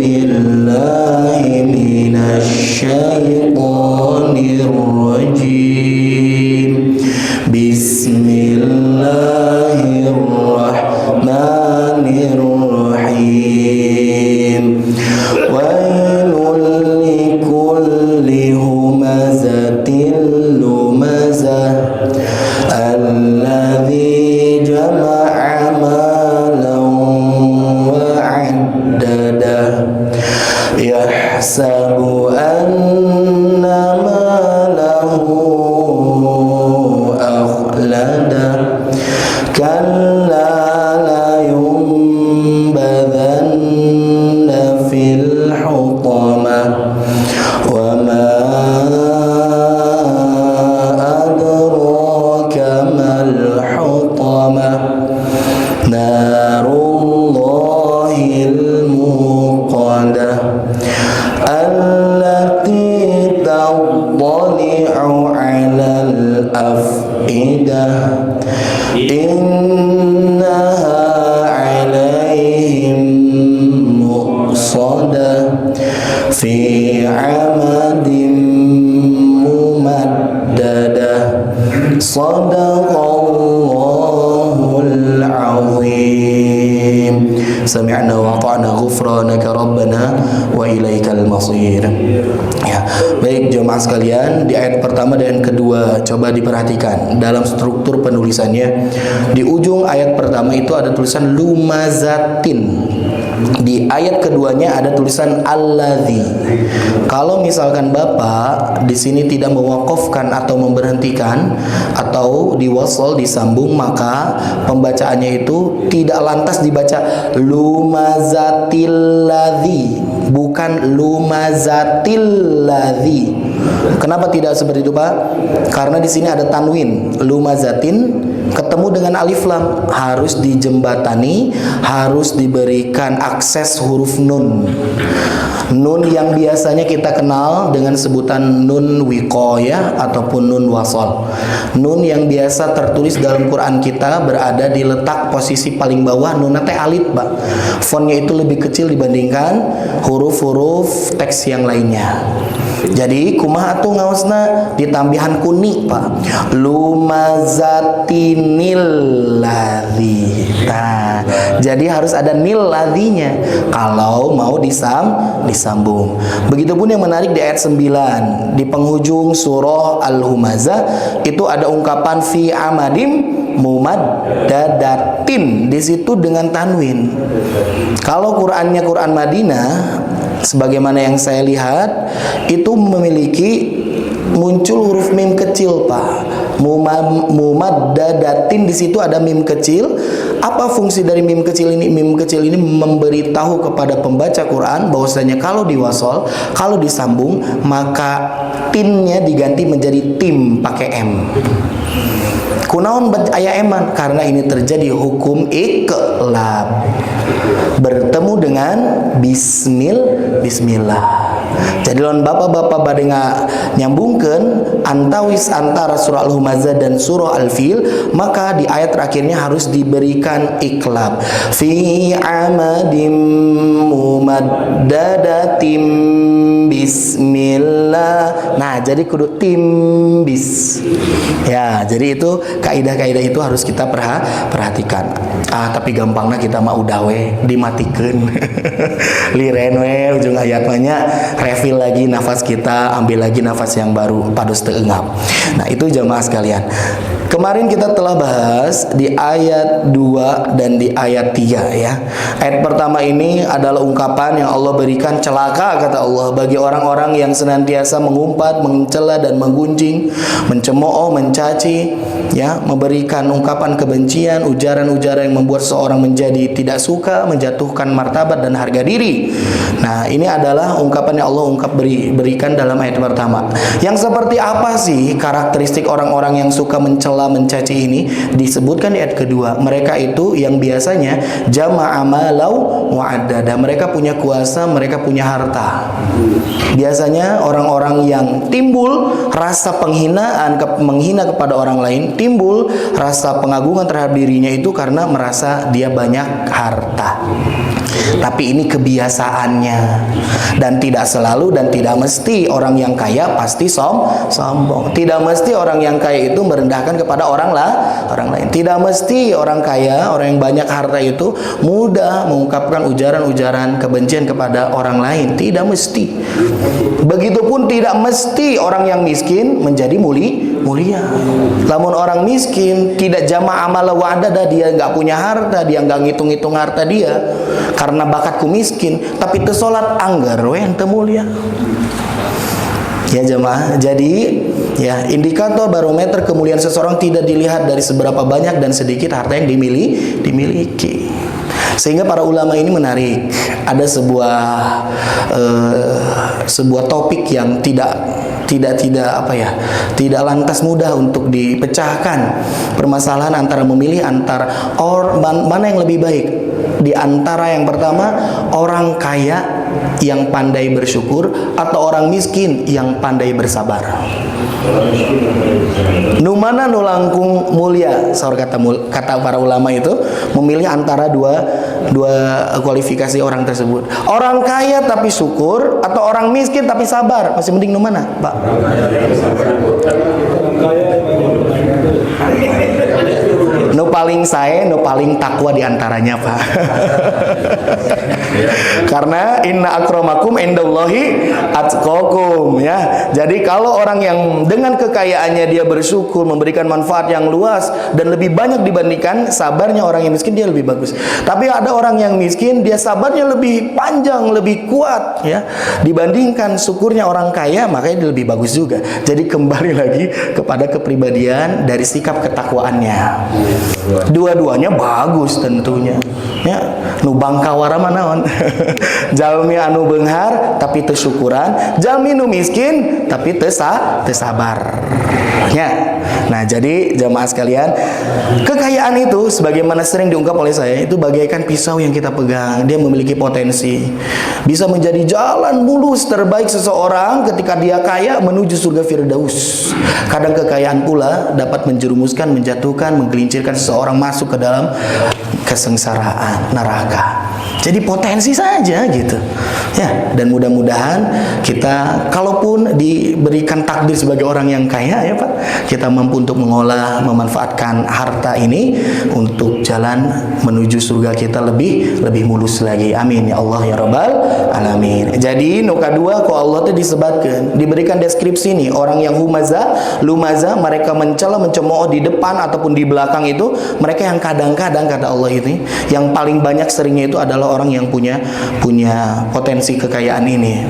billahi minasyaitonir rajim. Bismillahirrahmanirrahim. Wailul likulli humazatil lumazah alladzi jama'a malan wa 'addadah yahsabu anna malahu akhladah kalla la yunbadhanna fil hutamah wa ma adraka mal hutamah narullahil muqadah allati tattali'u 'alal afidah innaha 'alaihim muqsadah fi 'amadin mumaddadah sadaqallahul azim. Sami'na wa ata'na ghufranaka rabbana wa ilaikal masir. Ya, baik jemaah sekalian, di ayat pertama dan kedua coba diperhatikan dalam struktur penulisannya. Di ujung ayat pertama itu ada tulisan lumazatin. Di ayat keduanya ada tulisan alladzi. Kalau misalkan Bapak di sini tidak mewakafkan atau memberhentikan atau diwasal disambung, maka pembacaannya itu tidak lantas dibaca lumazatil ladzi, bukan lumazatil ladzi. Kenapa tidak seperti itu, Pak? Karena di sini ada tanwin, lumazatin ketemu dengan alif lam, harus dijembatani, harus diberikan akses huruf nun. Nun yang biasanya kita kenal dengan sebutan nun wiqayah ataupun nun wasal. Nun yang biasa tertulis dalam Quran kita berada di letak posisi paling bawah, nun teh alit, Pak. Fontnya itu lebih kecil dibandingkan huruf-huruf teks yang lainnya. Jadi kumaha atuh ngaosna ditambihan kuni, Pak. Lumazatinil ladzi. Nah, jadi harus ada nil ladzinya kalau mau disambung. Begitupun yang menarik di ayat 9, di penghujung surah Al-Humazah itu ada ungkapan fi amadim mumaddadatin. Di situ dengan tanwin. Kalau Qur'annya Quran Madinah, sebagaimana yang saya lihat itu memiliki muncul huruf mim kecil, Pak. Mumaddadatin, di situ ada mim kecil. Apa fungsi dari mim kecil ini? Mim kecil ini memberitahu kepada pembaca Quran bahwasanya kalau diwasal, kalau disambung, maka tinnya diganti menjadi tim pakai M. Kunaon aya eman? Karena ini terjadi hukum iqlab, bertemu dengan bismillah. Jadi lawan bapak-bapak bade nyambungkeun antawis antara surah Al-Humazah dan surah Al-Fil, maka di ayat terakhirnya harus diberikan iqlab. Fi amadim mumaddadatim bismillah. Nah, jadi kudu timbis. Ya, jadi itu kaidah-kaidah itu harus kita perhatikan. Tapi gampangnya kita mah udah we dimatikeun. Liren we ujung ayat nya refill lagi nafas kita, ambil lagi nafas yang baru, pados teu eungap. Nah, itu jamaah sekalian. Kemarin kita telah bahas di ayat 2 dan di ayat 3 ya. Ayat pertama ini adalah ungkapan yang Allah berikan, celaka kata Allah bagi orang-orang yang senantiasa mengumpat, mencela dan menggunjing, mencemooh, mencaci, ya, memberikan ungkapan kebencian, ujaran-ujaran yang membuat seorang menjadi tidak suka, menjatuhkan martabat dan harga diri. Nah, ini adalah ungkapan yang Allah berikan dalam ayat pertama. Yang seperti apa sih karakteristik orang-orang yang suka mencela, mencaci ini? Disebutkan di ayat kedua. Mereka itu yang biasanya jama'a malau wa'adada. Mereka punya kuasa, mereka punya harta. Biasanya orang-orang yang timbul rasa penghinaan, menghina kepada orang lain, timbul rasa pengagungan terhadap dirinya itu karena merasa dia banyak harta. Tapi ini kebiasaannya, dan tidak selalu dan tidak mesti orang yang kaya pasti sombong. Tidak mesti orang yang kaya itu merendahkan kepada orang lain. Tidak mesti orang kaya, orang yang banyak harta itu mudah mengungkapkan ujaran-ujaran kebencian kepada orang lain. Tidak mesti. Begitupun tidak mesti orang yang miskin menjadi mulia. Lamun orang miskin tidak jama' amal wa'adada, dia nggak punya harta, dia nggak ngitung-ngitung harta dia karena bakatku miskin, tapi teu salat anggar we henteu mulia. Ya jemaah, jadi ya indikator barometer kemuliaan seseorang tidak dilihat dari seberapa banyak dan sedikit harta yang dimiliki. Sehingga para ulama ini menarik. Ada sebuah topik yang tidak lantas mudah untuk dipecahkan. Permasalahan antara memilih antara mana yang lebih baik. Di antara yang pertama, orang kaya yang pandai bersyukur atau orang miskin yang pandai bersabar. Nu mana nu langkung mulia? Saur kata para ulama itu memilih antara dua kualifikasi orang tersebut. Orang kaya tapi syukur atau orang miskin tapi sabar. Masih mending nu mana, Pak? Nu paling sae, nu paling takwa diantaranya, Pak. Karena inna akramakum indallahi atqakum, ya. Jadi kalau orang yang dengan kekayaannya dia bersyukur, memberikan manfaat yang luas dan lebih banyak dibandingkan sabarnya orang yang miskin, dia lebih bagus. Tapi ada orang yang miskin, dia sabarnya lebih panjang, lebih kuat, ya, dibandingkan syukurnya orang kaya, makanya dia lebih bagus juga. Jadi kembali lagi kepada kepribadian dari sikap ketakwaannya. Dua-duanya bagus tentunya, ya. Nu bangkawara manaon. Jalmi anu beunghar tapi teu syukuran, jalmi nu miskin tapi teu sabar. Ya. Nah, jadi jamaah sekalian, kekayaan itu sebagaimana sering diungkap oleh saya, itu bagaikan pisau yang kita pegang. Dia memiliki potensi bisa menjadi jalan mulus terbaik seseorang ketika dia kaya menuju surga Firdaus. Kadang kekayaan pula dapat menjerumuskan, menjatuhkan, menggelincirkan seseorang masuk ke dalam kesengsaraan neraka. Jadi potensi saja gitu, ya. Dan mudah-mudahan kita, kalaupun diberikan takdir sebagai orang yang kaya, ya Pak, kita mampu untuk mengolah, memanfaatkan harta ini untuk jalan menuju surga kita lebih mulus lagi. Amin ya Allah ya Rabbal alamin. Jadi nu kadua ku Allah teh disebatkeun, diberikan deskripsi nih, orang yang lumaza, mereka mencela mencemooh di depan ataupun di belakang itu, mereka yang kadang-kadang kata Allah ini, yang paling banyak seringnya itu adalah orang yang punya potensi kekayaan ini,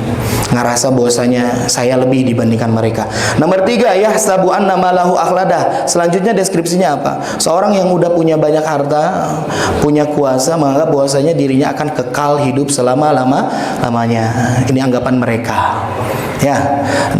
ngerasa bahwasanya saya lebih dibandingkan mereka. Nomor 3, yahsabu anna malahu akhlada. Selanjutnya deskripsinya apa? Seorang yang udah punya banyak harta, punya kuasa, menganggap bahwasanya dirinya akan kekal hidup selama-lamanya. Ini anggapan mereka. Ya.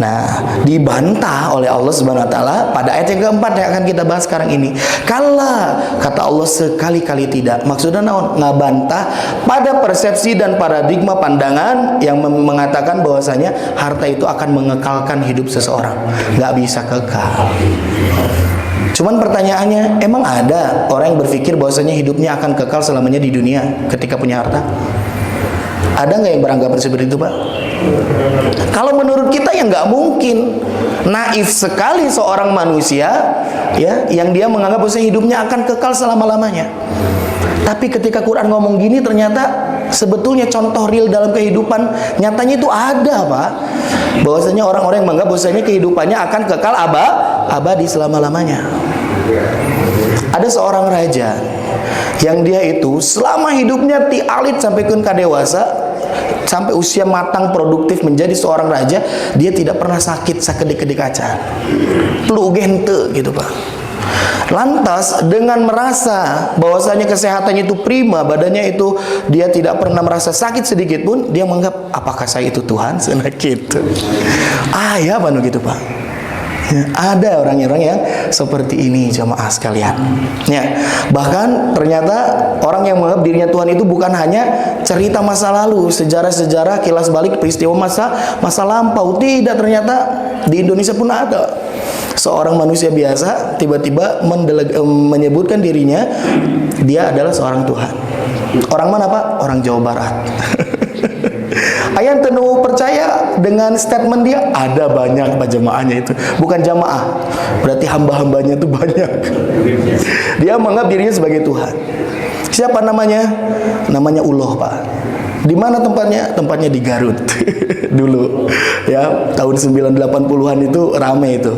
Nah, dibantah oleh Allah Subhanahu wa taala pada ayat yang keempat yang akan kita bahas sekarang ini. Kala, kata Allah, sekali-kali tidak. Maksudnya naon? Ngabantah pada persepsi dan paradigma pandangan yang mengatakan bahwasanya harta itu akan mengekalkan hidup seseorang. Nggak bisa kekal. Cuman pertanyaannya, emang ada orang yang berpikir bahwasanya hidupnya akan kekal selamanya di dunia ketika punya harta? Ada nggak yang beranggapan seperti itu, Pak? Kalau menurut kita ya nggak mungkin. Naif sekali seorang manusia, ya, yang dia menganggap bahwa hidupnya akan kekal selama-lamanya. Tapi ketika Quran ngomong gini, ternyata sebetulnya contoh real dalam kehidupan nyatanya itu ada, Pak. Bahwasanya orang-orang yang menganggap bahwasanya kehidupannya akan kekal abadi selama-lamanya. Ada seorang raja yang dia itu selama hidupnya ti alit sampai ke dewasa, sampai usia matang produktif menjadi seorang raja, dia tidak pernah sakit sakedik-kedik acan. Flu gente gitu, Pak. Lantas dengan merasa bahwasanya kesehatannya itu prima, badannya itu dia tidak pernah merasa sakit sedikit pun, dia menganggap apakah saya itu Tuhan? Senang gitu. Ya Pak, gitu Pak. Ya, ada orang-orang yang seperti ini jamaah sekalian. Ya, bahkan ternyata orang yang menganggap dirinya Tuhan itu bukan hanya cerita masa lalu, sejarah-sejarah kilas balik peristiwa masa lampau. Tidak, ternyata di Indonesia pun ada seorang manusia biasa tiba-tiba menyebutkan dirinya dia adalah seorang Tuhan. Orang mana Pak? Orang Jawa Barat. Ayah tenu percaya dengan statement dia? Ada banyak Pak jamaahnya itu. Bukan jamaah, berarti hamba-hambanya itu banyak. Dia menganggap dirinya sebagai Tuhan. Siapa namanya? Namanya Uloh Pak. Di mana tempatnya? Tempatnya di Garut. Dulu ya, tahun 980-an itu rame itu.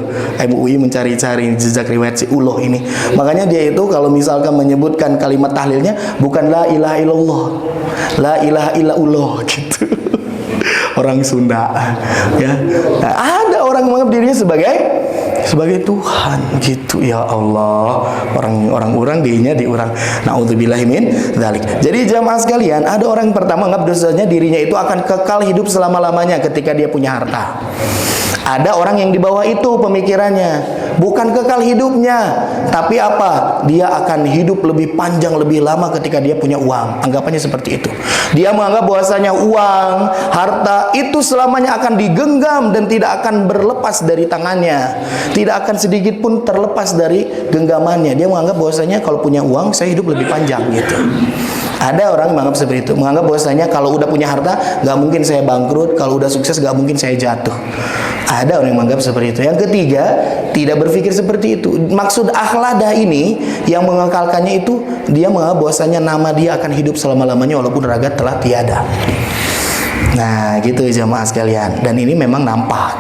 MUI mencari-cari jejak riwayat si Uloh ini. Makanya dia itu kalau misalkan menyebutkan kalimat tahlilnya bukan la ilaha illallah, la ilaha illa Uloh gitu. Orang Sunda ya. Nah, ada orang menganggap dirinya sebagai Tuhan gitu. Ya Allah, orang dirinya diurang. Nauzubillahi min dzalik. Jadi jamaah sekalian, ada orang pertama menganggap dosanya dirinya itu akan kekal hidup selama-lamanya ketika dia punya harta. Ada orang yang di bawah itu pemikirannya, bukan kekal hidupnya, tapi apa? Dia akan hidup lebih panjang, lebih lama ketika dia punya uang. Anggapannya seperti itu. Dia menganggap bahwasanya uang, harta itu selamanya akan digenggam dan tidak akan berlepas dari tangannya. Tidak akan sedikit pun terlepas dari genggamannya. Dia menganggap bahwasanya kalau punya uang saya hidup lebih panjang gitu. Ada orang yang menganggap seperti itu, menganggap bahwasanya kalau udah punya harta nggak mungkin saya bangkrut, kalau udah sukses nggak mungkin saya jatuh. Ada orang yang menganggap seperti itu. Yang ketiga, tidak berpikir seperti itu. Maksud akhladah ini yang mengekalkannya itu, dia menganggap bahwasanya nama dia akan hidup selama-lamanya walaupun raga telah tiada. Nah gitu jamaah sekalian. Dan ini memang nampak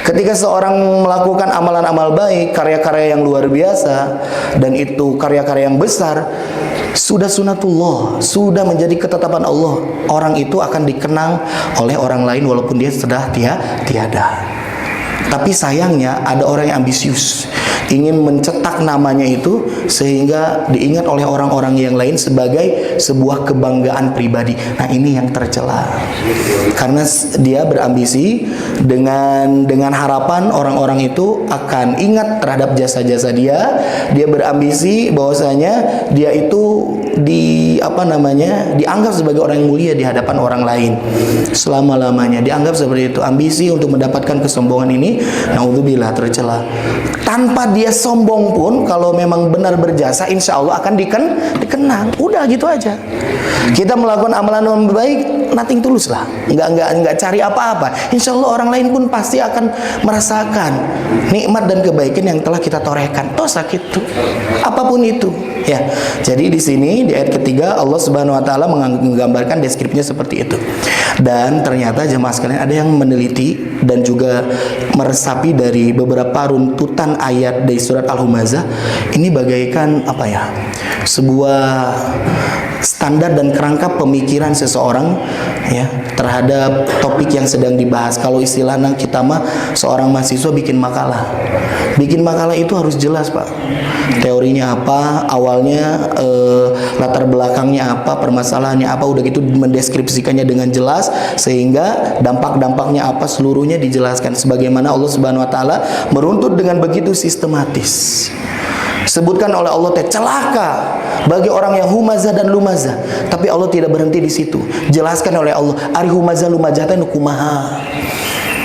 ketika seorang melakukan amalan-amal baik, karya-karya yang luar biasa, dan itu karya-karya yang besar, sudah sunatullah, sudah menjadi ketetapan Allah. Orang itu akan dikenang oleh orang lain walaupun dia sudah tiada. Tapi sayangnya ada orang yang ambisius, ingin mencetak namanya itu sehingga diingat oleh orang-orang yang lain sebagai sebuah kebanggaan pribadi. Nah ini yang tercela, karena dia berambisi dengan harapan orang-orang itu akan ingat terhadap jasa-jasa dia. Dia berambisi bahwasanya dia itu dianggap sebagai orang yang mulia di hadapan orang lain selama-lamanya. Dianggap seperti itu. Ambisi untuk mendapatkan kesombongan ini, naudzubillah, tercela. Tanpa dia sombong pun, kalau memang benar berjasa, insya Allah akan dikenang. Udah gitu aja. Kita melakukan amalan yang baik, nothing tulus lah. Nggak cari apa-apa. Insya Allah orang lain pun pasti akan merasakan nikmat dan kebaikan yang telah kita torehkan. Toh sakit tuh, apapun itu. Ya, jadi di sini di ayat ketiga Allah Subhanahu Wa Taala menggambarkan deskripsinya seperti itu. Dan ternyata jemaah sekalian ada yang meneliti dan juga meresapi dari beberapa runtutan ayat dari surat Al-Humazah. Ini bagaikan apa ya? Sebuah standar dan kerangka pemikiran seseorang ya terhadap topik yang sedang dibahas. Kalau istilahnya kita mah seorang mahasiswa bikin makalah. Bikin makalah itu harus jelas, Pak. Teorinya apa, awalnya latar belakangnya apa, permasalahannya apa, udah gitu mendeskripsikannya dengan jelas sehingga dampak-dampaknya apa seluruhnya dijelaskan sebagaimana Allah Subhanahu Wa Taala meruntut dengan begitu sistematis. Sebutkan oleh Allah celaka bagi orang yang humazah dan lumazah, tapi Allah tidak berhenti di situ. Jelaskan oleh Allah ari humazah lumazah teh kumaha,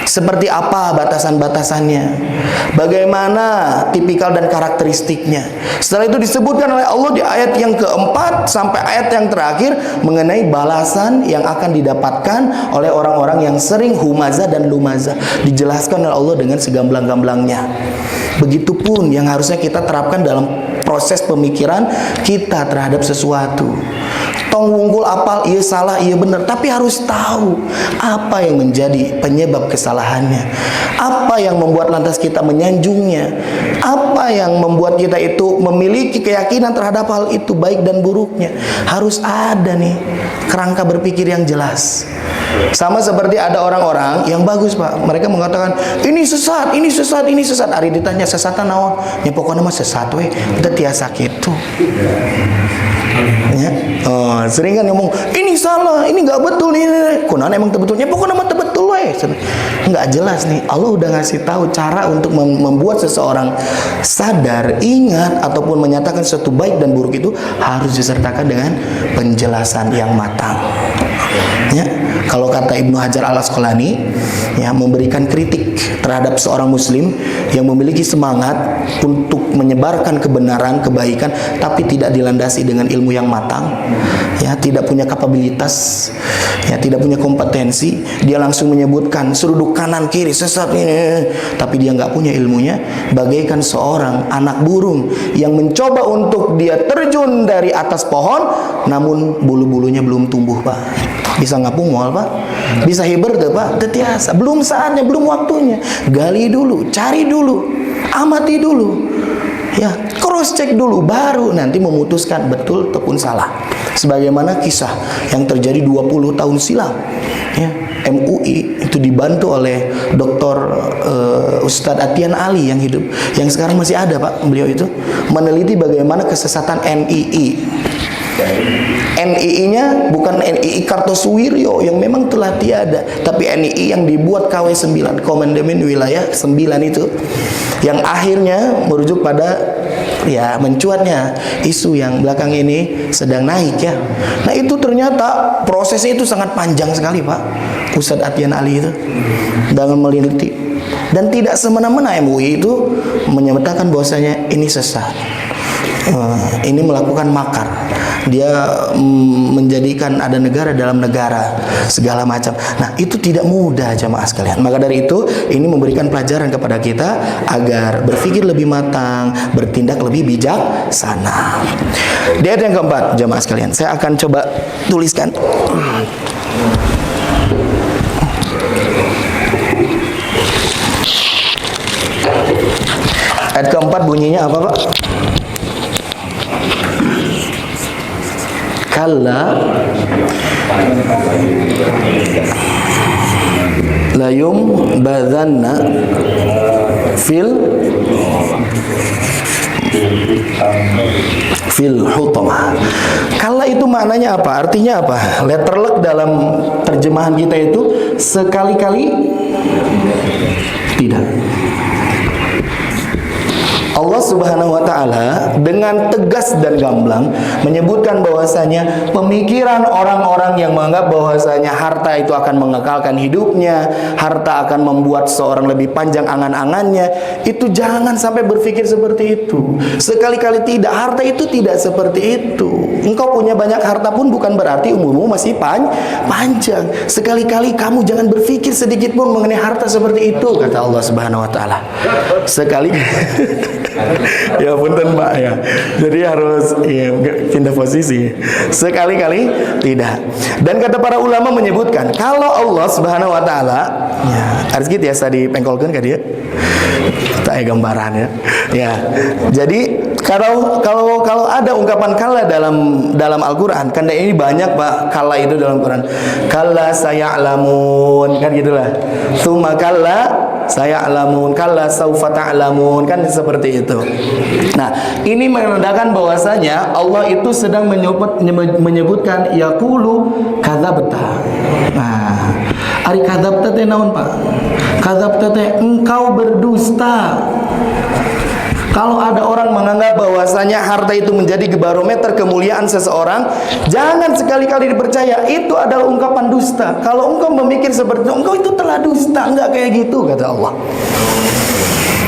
seperti apa batasan-batasannya, bagaimana tipikal dan karakteristiknya. Setelah itu disebutkan oleh Allah di ayat yang keempat sampai ayat yang terakhir mengenai balasan yang akan didapatkan oleh orang-orang yang sering humazah dan lumazah. Dijelaskan oleh Allah dengan segamblang-gamblangnya. Begitupun yang harusnya kita terapkan dalam proses pemikiran kita terhadap sesuatu. Tong wungkul apal, iya salah, iya benar, tapi harus tahu apa yang menjadi penyebab kesalahannya, apa yang membuat lantas kita menyanjungnya, apa yang membuat kita itu memiliki keyakinan terhadap hal itu baik dan buruknya. Harus ada nih kerangka berpikir yang jelas. Sama seperti ada orang-orang yang bagus, Pak. Mereka mengatakan ini sesat, ini sesat, ini sesat. Ari ditanya sesatan naon? Ya pokoknya mah sesat we. Kita tiasa gitu. Ya. Oh, sering kan ngomong ini salah, ini nggak betul ini. Kunaon emang betulnya? Pokoknya mah betul we. Nggak jelas nih. Allah udah ngasih tahu cara untuk membuat seseorang sadar, ingat ataupun menyatakan sesuatu baik dan buruk itu harus disertakan dengan penjelasan yang matang. Ya. Kalau kata Ibnu Hajar Al-Asqalani, ya, memberikan kritik terhadap seorang muslim yang memiliki semangat untuk menyebarkan kebenaran, kebaikan, tapi tidak dilandasi dengan ilmu yang matang, ya, tidak punya kapabilitas, ya, tidak punya kompetensi, dia langsung menyebutkan seruduk kanan kiri sesat ini, tapi dia nggak punya ilmunya, bagaikan seorang anak burung yang mencoba untuk dia terjun dari atas pohon, namun bulu-bulunya belum tumbuh, Pak. Bisa ngapungol, Pak. Bisa hiber deh, Pak. Tetiasa. Belum saatnya, belum waktunya. Gali dulu, cari dulu, amati dulu. Ya, cross check dulu, baru nanti memutuskan betul ataupun salah. Sebagaimana kisah yang terjadi 20 tahun silam. Ya, MUI itu dibantu oleh Dr. Ustadz Atian Ali yang hidup, yang sekarang masih ada, Pak. Beliau itu meneliti bagaimana kesesatan NII. NII-nya bukan NII Kartosuwiryo yang memang telah tiada, tapi NII yang dibuat KW9, Komandemen Wilayah 9 itu, yang akhirnya merujuk pada, ya, mencuatnya isu yang belakang ini sedang naik, ya. Nah, itu ternyata prosesnya itu sangat panjang sekali, Pak. Ustadz Atian Ali itu dengan meneliti, dan tidak semena-mena MUI itu menyatakan bahwasanya ini sesat, ini melakukan makar, dia menjadikan ada negara dalam negara, segala macam. Nah, itu tidak mudah, jamaah sekalian. Maka dari itu, ini memberikan pelajaran kepada kita agar berpikir lebih matang, bertindak lebih bijaksana. Di ayat yang keempat, jamaah sekalian, saya akan coba tuliskan. Ayat keempat bunyinya apa, Pak? Kalla layum badanna fil hutamah. Kalla itu maknanya apa? Artinya apa? Letterlek dalam terjemahan kita itu sekali-kali tidak. Allah Subhanahu wa ta'ala dengan tegas dan gamblang menyebutkan bahwasanya pemikiran orang-orang yang menganggap bahwasanya harta itu akan mengekalkan hidupnya, harta akan membuat seorang lebih panjang angan-angannya, itu jangan sampai berpikir seperti itu. Sekali-kali tidak, harta itu tidak seperti itu. Engkau punya banyak harta pun bukan berarti umurmu masih panjang. Sekali-kali kamu jangan berpikir sedikit pun mengenai harta seperti itu, kata Allah Subhanahu wa ta'ala. Sekali ya punten, Pak, ya. Jadi harus, ya, pindah posisi. Sekali-kali tidak. Dan kata para ulama menyebutkan kalau Allah Subhanahu wa ta'ala, ya, harus gitu ya, tadi pengkolkeun ka dia. Tak gambaran, ya. Ya. Jadi kalau ada ungkapan kala dalam Al-Qur'an, kan ini banyak, Pak, kala itu dalam Quran. Kalla saya'lamun, kan gitulah. Tsumma kalla saya'lamun, kalla saufa ta'lamun, kan seperti itu. Nah, ini menandakan bahwasanya Allah itu sedang menyebutkan yaqulu kadzabta. Nah, ari kadzabta teh naon, Pak? Kadzabta teh engkau berdusta. Kalau ada orang menganggap bahwasanya harta itu menjadi barometer kemuliaan seseorang, jangan sekali-kali dipercaya. Itu adalah ungkapan dusta. Kalau engkau memikir seperti itu, engkau itu telah dusta. Enggak kayak gitu, kata Allah.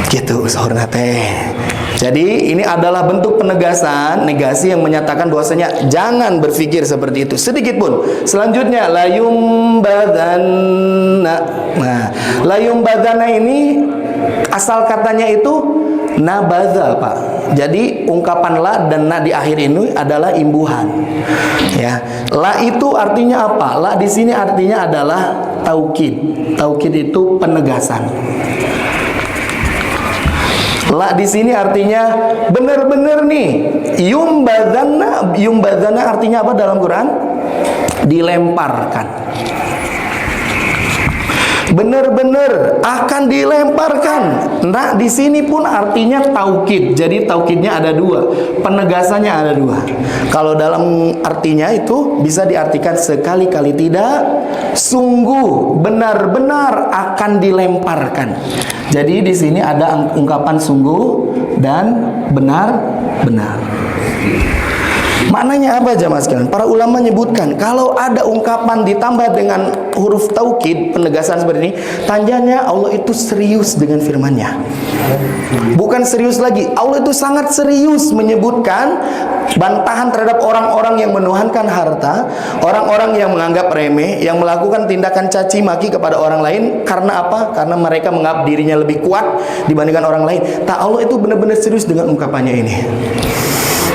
Gitu, sahurna teh. Jadi ini adalah bentuk penegasan, negasi yang menyatakan bahwasanya jangan berpikir seperti itu sedikit pun. Selanjutnya layum badana. Nah, layum badana ini asal katanya itu nabadha, Pak. Jadi ungkapan la dan na di akhir ini adalah imbuhan. Ya, la itu artinya apa? La di sini artinya adalah taukid. Taukid itu penegasan. La di sini artinya benar-benar nih. Yumbadzana artinya apa dalam Quran? Dilemparkan. Benar-benar akan dilemparkan. Nah, di sini pun artinya taukid. Jadi taukidnya ada dua, penegasannya ada dua. Kalau dalam artinya itu bisa diartikan sekali-kali tidak, sungguh benar-benar akan dilemparkan. Jadi di sini ada ungkapan sungguh dan benar-benar. Maknanya apa jamaah sekalian? Para ulama menyebutkan kalau ada ungkapan ditambah dengan huruf taukid, penegasan seperti ini, tandanya Allah itu serius dengan firman-Nya. Bukan serius lagi, Allah itu sangat serius menyebutkan bantahan terhadap orang-orang yang menuhankan harta, orang-orang yang menganggap remeh, yang melakukan tindakan caci maki kepada orang lain. Karena apa? Karena mereka menganggap dirinya lebih kuat dibandingkan orang lain. Allah itu benar-benar serius dengan ungkapannya ini.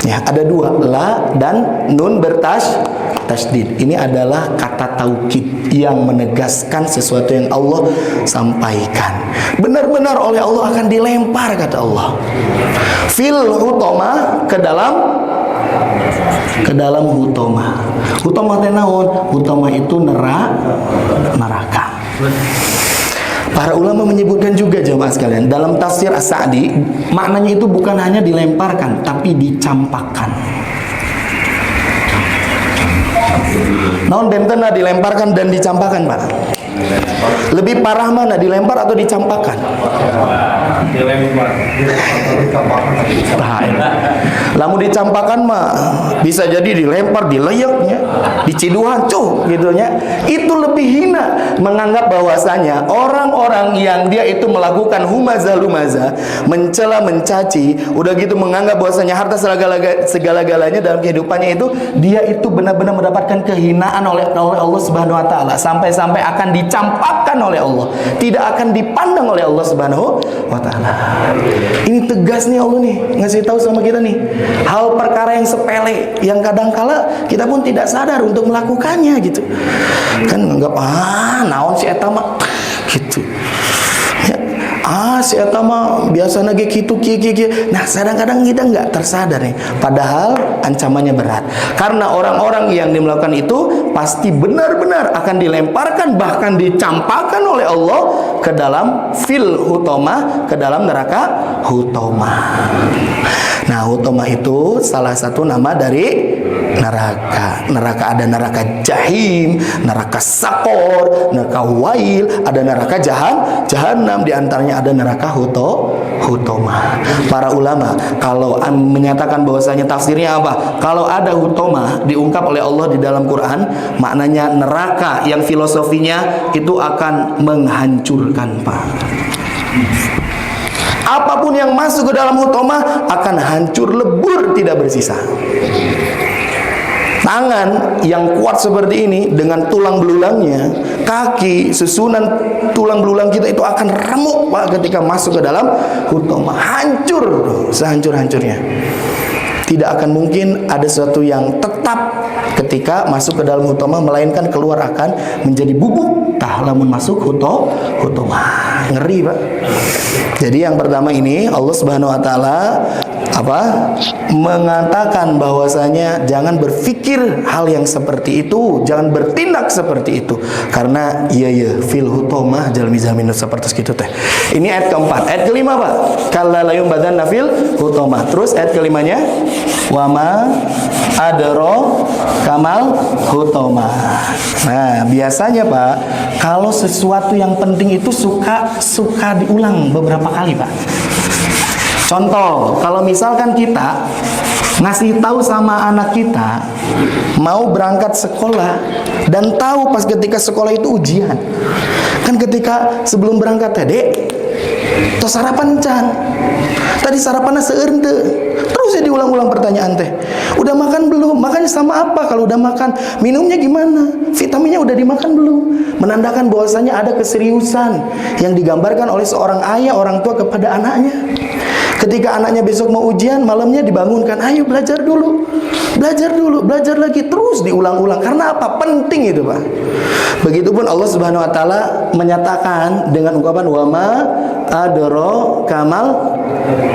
Ya, ada dua, la dan nun bertasydid. Ini adalah kata taukid yang menegaskan sesuatu yang Allah sampaikan. Benar-benar oleh Allah akan dilempar, kata Allah. Fil hutoma, ke dalam hutoma. Hutoma teh naon? Hutoma itu neraka. Para ulama menyebutkan juga jemaah sekalian, dalam tafsir As-Sa'di, maknanya itu bukan hanya dilemparkan, tapi dicampakkan. Naon bentena dilemparkan dan dicampakkan, Pak? Lebih parah mana, dilempar atau dicampakkan? Dilempar. Lamu dicampakkan mah bisa jadi dilempar, dilayaknya, diciduhan, gitunya. Itu lebih hina, menganggap bahwasanya orang-orang yang dia itu melakukan humazah-lumazah, mencela, mencaci, udah gitu menganggap bahwasanya harta segala-galanya dalam kehidupannya itu, dia itu benar-benar mendapatkan kehinaan oleh Allah Subhanahu wa taala, sampai-sampai akan dicampakkan oleh Allah, tidak akan dipandang oleh Allah Subhanahu wa taala. Ini tegasnya Allah nih, ngasih tahu sama kita nih, hal perkara yang sepele, yang kadangkala kita pun tidak sadar untuk melakukannya gitu. Kan nganggap naon si eta mah gitu. Ya, si eta mah biasanya ge kitu kieu. Nah, kadang-kadang kita nggak tersadar nih, padahal ancamannya berat. Karena orang-orang yang melakukan itu pasti benar-benar akan dilemparkan, bahkan dicampakkan oleh Allah ke dalam fil hutoma, ke dalam neraka hutoma. Nah, hutoma itu salah satu nama dari neraka. Neraka ada neraka jahim, neraka sakor, neraka wail, ada neraka jahanam, di antaranya ada neraka hutoma. Para ulama kalau menyatakan bahwasanya tafsirnya apa? Kalau ada hutoma diungkap oleh Allah di dalam Quran, maknanya neraka yang filosofinya itu akan menghancurkan, Pak. Apapun yang masuk ke dalam hutoma akan hancur lebur, tidak bersisa. Tangan yang kuat seperti ini dengan tulang belulangnya, kaki, susunan tulang belulang kita itu akan remuk, Pak, ketika masuk ke dalam hutoma. Hancur, sehancur-hancurnya. Tidak akan mungkin ada sesuatu yang tetap ketika masuk ke dalam hutoma, melainkan keluar akan menjadi bubuk. Lamun masuk hutoma. Ngeri, Pak. Jadi yang pertama ini Allah Subhanahu wa taala mengatakan bahwasanya jangan berpikir hal yang seperti itu, jangan bertindak seperti itu, karena fil hutomah jalmi zaminus seperti itu teh. Ini ayat keempat. Ayat kelima, Pak, kalla la yumbadanna fil hutomah. Terus ayat kelimanya, wama adro kamal hutomah. Nah, biasanya, Pak, kalau sesuatu yang penting itu suka diulang beberapa kali, Pak. Contoh, kalau misalkan kita ngasih tahu sama anak kita mau berangkat sekolah dan tahu pas ketika sekolah itu ujian. Kan ketika sebelum berangkat teh, Dek, tos sarapan can. Tadi sarapannya seueur teu. Terus ya diulang-ulang pertanyaan teh. Udah makan belum? Makannya sama apa kalau udah makan? Minumnya gimana? Vitaminnya udah dimakan belum? Menandakan bahwasanya ada keseriusan yang digambarkan oleh seorang ayah, orang tua kepada anaknya. Ketika anaknya besok mau ujian, malamnya dibangunkan, ayo belajar dulu, belajar lagi, terus diulang-ulang. Karena apa? Penting itu, Pak. Begitupun Allah Subhanahu wa taala menyatakan dengan ungkapan wama adro kamal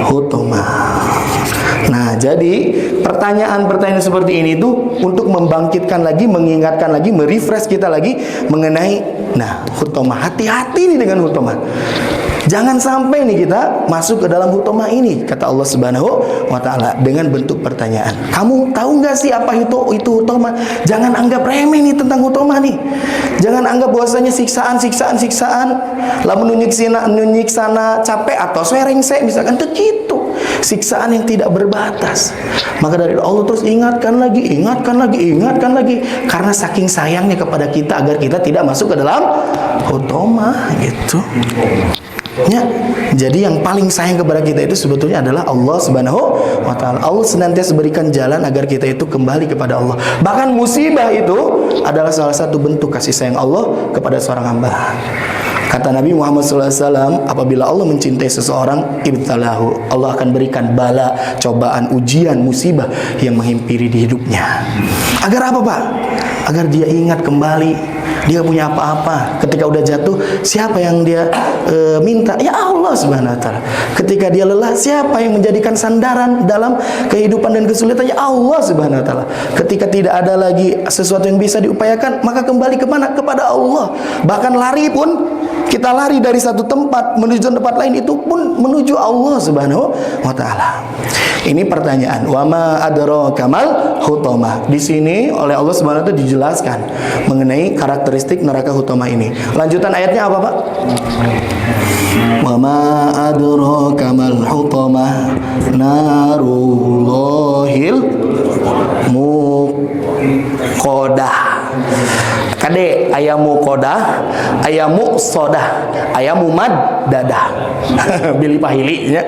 hutoma. Nah, jadi pertanyaan-pertanyaan seperti ini tuh untuk membangkitkan lagi, mengingatkan lagi, merefresh kita lagi mengenai hutoma. Hati-hati nih dengan hutoma. Jangan sampai nih kita masuk ke dalam hutoma ini, kata Allah Subhanahu wa taala dengan bentuk pertanyaan. Kamu tahu nggak sih apa itu hutoma? Jangan anggap remeh nih tentang hutoma nih. Jangan anggap bahwasanya siksaan. Lamun nunyiksana capek atau swerengse misalkan, itu gitu. siksaan yang tidak berbatas. Maka dari Allah terus ingatkan lagi, karena saking sayangnya kepada kita agar kita tidak masuk ke dalam hutomah gitu. Ya, jadi yang paling sayang kepada kita itu sebetulnya adalah Allah Subhanahu wa taala. Allah senantiasa berikan jalan agar kita itu kembali kepada Allah. Bahkan musibah itu adalah salah satu bentuk kasih sayang Allah kepada seorang hamba. Kata Nabi Muhammad SAW, apabila Allah mencintai seseorang, ibtalahu, Allah akan berikan bala, cobaan, ujian, musibah yang menghampiri di hidupnya. Agar apa, Pak? Agar dia ingat kembali dia punya apa-apa. Ketika udah jatuh, siapa yang dia minta? Ya Allah Subhanahu wa taala. Ketika dia lelah, siapa yang menjadikan sandaran dalam kehidupan dan kesulitan? Ya Allah Subhanahu wa taala. Ketika tidak ada lagi sesuatu yang bisa diupayakan, maka kembali kemana? Kepada Allah. Bahkan lari pun, kita lari dari satu tempat menuju tempat lain, itu pun menuju Allah Subhanahu wa taala. Ini pertanyaan, wa ma adraka mal hutamah. Di sini oleh Allah Subhanahu wa taala dijelaskan mengenai karakteristik neraka hutamah ini. Lanjutan ayatnya apa, Pak? Wa ma adraka mal hutamah narullahil muqadah. Kade ayamu kodah, ayamu sodah, ayamu mad dadah. Bilih pahili ya.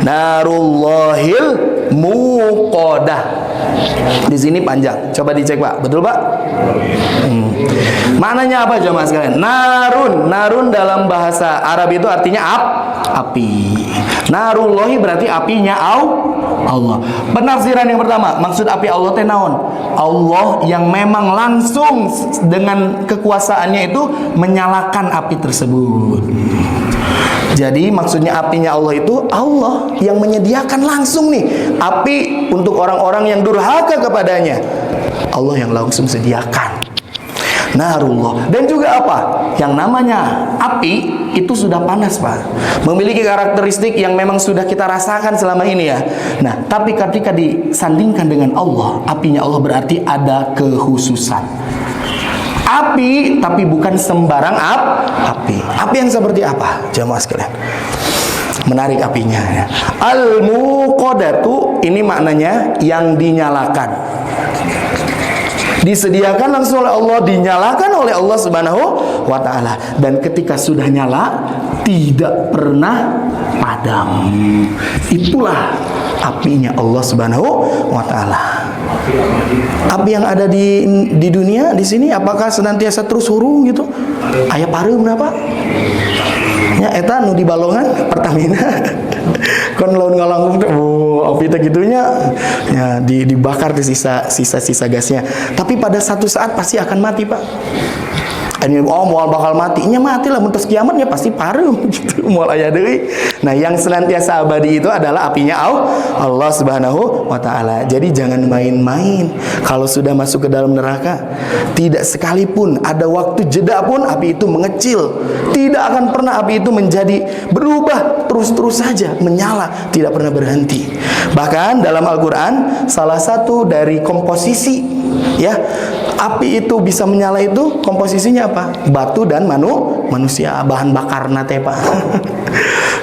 Narullahil muqadah. Di sini panjang. Coba dicek, Pak. Betul, Pak? Maknanya apa jemaah sekalian? Narun dalam bahasa Arab itu artinya api. Narullahi berarti apinya Allah. Penafsiran yang pertama, maksud api Allah teh naon? Allah yang memang langsung dengan kekuasaannya itu menyalakan api tersebut. Jadi maksudnya apinya Allah itu Allah yang menyediakan langsung nih api untuk orang-orang yang durhaka kepadanya. Allah yang langsung sediakan. Narullah. Dan juga apa? Yang namanya api itu sudah panas, Pak. Memiliki karakteristik yang memang sudah kita rasakan selama ini ya. Nah, tapi ketika disandingkan dengan Allah, apinya Allah berarti ada kekhususan. Api, tapi bukan sembarang api. Api yang seperti apa? Jamaah sekalian. Menarik apinya ya. Al-muqadatu ini maknanya yang dinyalakan. Disediakan langsung oleh Allah, dinyalakan oleh Allah Subhanahu wa taala, dan ketika sudah nyala tidak pernah padam. Itulah apinya Allah Subhanahu wa taala. Api yang ada di dunia di sini apakah senantiasa terus hurung gitu? Aya pareum Pak? Ya eta nu di balongan Pertamina. Kon laun ngalanggung teh api teh gitunya ya dibakar di sisa gasnya. Tapi pada satu saat pasti akan mati, Pak. Ini moal bakal mati, nya mati lah mun tos kiamatnya pasti pareum gitu moal aya deui. Nah, yang senantiasa abadi itu adalah apinya Allah Subhanahu wa taala. Jadi jangan main-main kalau sudah masuk ke dalam neraka. Tidak sekalipun ada waktu jeda pun api itu mengecil. Tidak akan pernah api itu menjadi berubah, terus-terus saja menyala, tidak pernah berhenti. Bahkan dalam Al-Qur'an salah satu dari komposisi ya api itu bisa menyala itu komposisinya apa? Batu dan manusia, bahan bakar nate, Pak.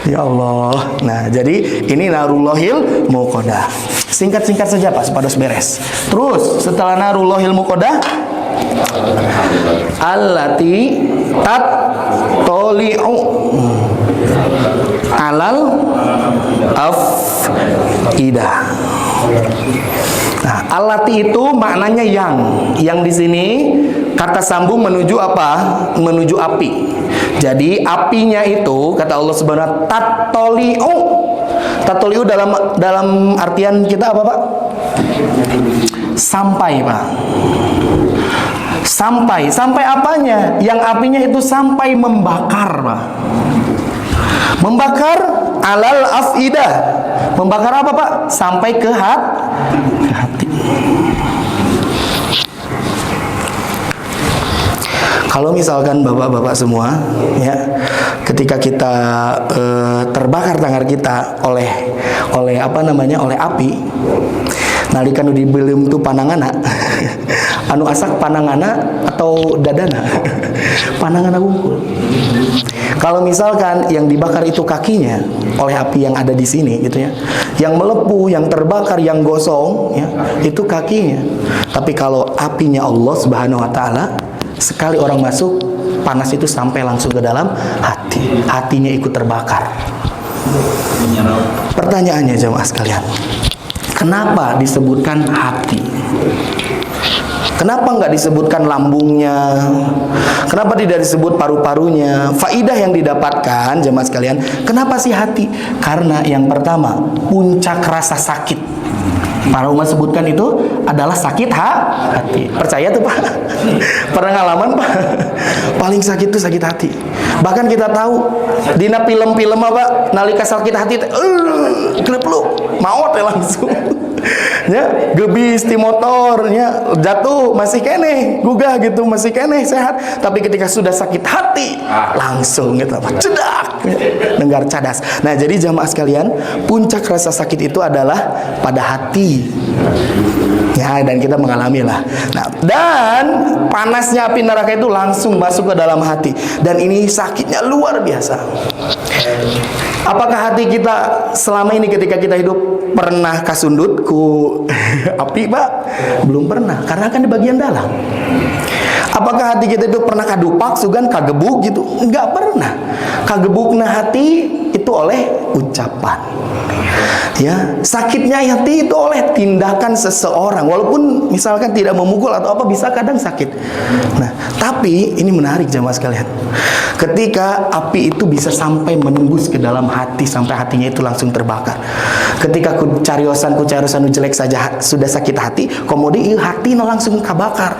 Ya Allah. Nah, jadi ini narullahil muqadah. Singkat-singkat saja, Pak, sepados beres. Terus setelah narullahil muqadah, allati tattali'u alal afidah. Nah, alati itu maknanya yang di sini kata sambung menuju apa? Menuju api. Jadi apinya itu kata Allah Subhanahu wa taala tattali'u. Tattali'u dalam artian kita apa, Pak? Sampai, Pak. Sampai apanya? Yang apinya itu sampai membakar, Pak. Membakar alal afidah. Membakar apa, Pak? Sampai ke hati. Kalau misalkan bapak-bapak semua ya, ketika kita terbakar tangan kita oleh apa namanya? Oleh api, nalika nu dibelum tu panangana anu asak panangana atau dadana panangana wungkul. Kalau misalkan yang dibakar itu kakinya oleh api yang ada di sini gitu ya, yang melepuh, yang terbakar, yang gosong ya, itu kakinya. Tapi kalau apinya Allah Subhanahu wa taala, sekali orang masuk, panas itu sampai langsung ke dalam hati. Hatinya ikut terbakar. Pertanyaannya jemaah sekalian, kenapa disebutkan hati? Kenapa nggak disebutkan lambungnya? Kenapa tidak disebut paru-parunya? Faidah yang didapatkan jemaah sekalian, kenapa sih hati? Karena yang pertama, puncak rasa sakit. Para umat sebutkan itu adalah sakit hati. Percaya tuh Pak? Pernah ngalaman Pak? Paling sakit itu sakit hati. Bahkan kita tahu dina film-film apa nalika sakit hati klep-klep maot ya langsung. Ya, gebis di motornya jatuh masih kene, gugah gitu masih kene sehat. Tapi ketika sudah sakit hati langsung gitu apa? Cedak, nenggar cadas. Nah, jadi jamaah sekalian, puncak rasa sakit itu adalah pada hati. Ya, dan kita mengalami lah. Nah, dan panasnya api neraka itu langsung masuk ke dalam hati, dan ini sakitnya luar biasa. Apakah hati kita selama ini ketika kita hidup pernah kasundut ku api Pak? Belum pernah, karena kan di bagian dalam. Apakah hati kita itu pernah kadupak sugan kagebuk gitu? Enggak pernah. Kagebukna hati itu oleh ucapan. Ya, sakitnya hati itu oleh tindakan seseorang. Walaupun misalkan tidak memukul atau apa, bisa kadang sakit. Nah, tapi ini menarik jemaah sekalian. Ketika api itu bisa sampai menembus ke dalam hati, sampai hatinya itu langsung terbakar. Ketika kucariosan jelek saja sudah sakit hati, kemudian hati langsung kabakar.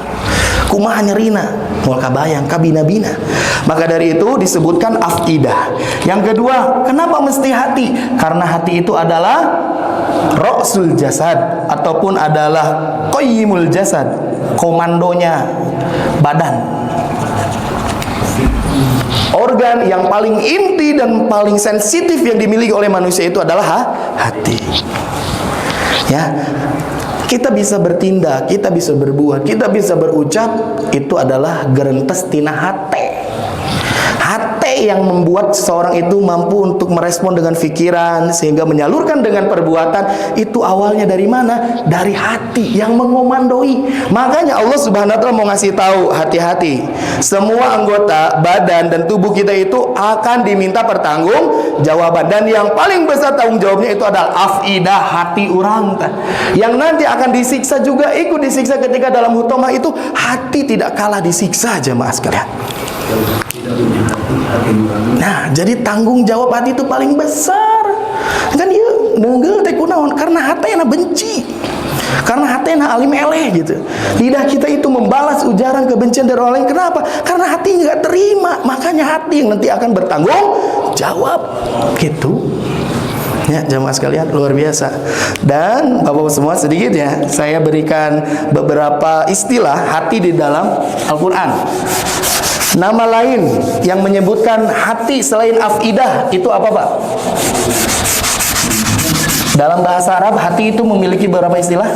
Kumaha nyerina, moal kabayang, kabina-bina. Maka dari itu disebutkan afidah. Yang kedua, kenapa mesti hati? Karena hati itu adalah ra'sul jasad, ataupun adalah qayyimul jasad, komandonya badan. Organ yang paling inti dan paling sensitif yang dimiliki oleh manusia itu adalah hati. Ya, kita bisa bertindak, kita bisa berbuat, kita bisa berucap, itu adalah gerentes tina hate. Hate yang membuat seseorang itu mampu untuk merespon dengan pikiran sehingga menyalurkan dengan perbuatan. Itu awalnya dari mana? Dari hati yang mengomandoi. Makanya Allah Subhanahu wa taala mau ngasih tahu, hati-hati. Semua anggota badan dan tubuh kita itu akan diminta pertanggungjawaban, dan yang paling besar tanggung jawabnya itu adalah afidah, hati orang. Yang nanti akan disiksa juga ikut disiksa ketika dalam hutomah itu. Hati tidak kalah disiksa jemaah sekalian. Nah, jadi tanggung jawab hati itu paling besar. Kan ieu neungeul teh kunaon? Karena hatena benci. Karena hatena alim eleh gitu. Lidah kita itu membalas ujaran kebencian dari orang lain. Kenapa? Karena hatinya nggak terima. Makanya hati yang nanti akan bertanggung jawab gitu. Ya, jemaah sekalian, luar biasa. Dan Bapak semua sedikit ya, saya berikan beberapa istilah hati di dalam Al-Quran. Nama lain yang menyebutkan hati selain afidah itu apa Pak? Dalam bahasa Arab, hati itu memiliki beberapa istilah.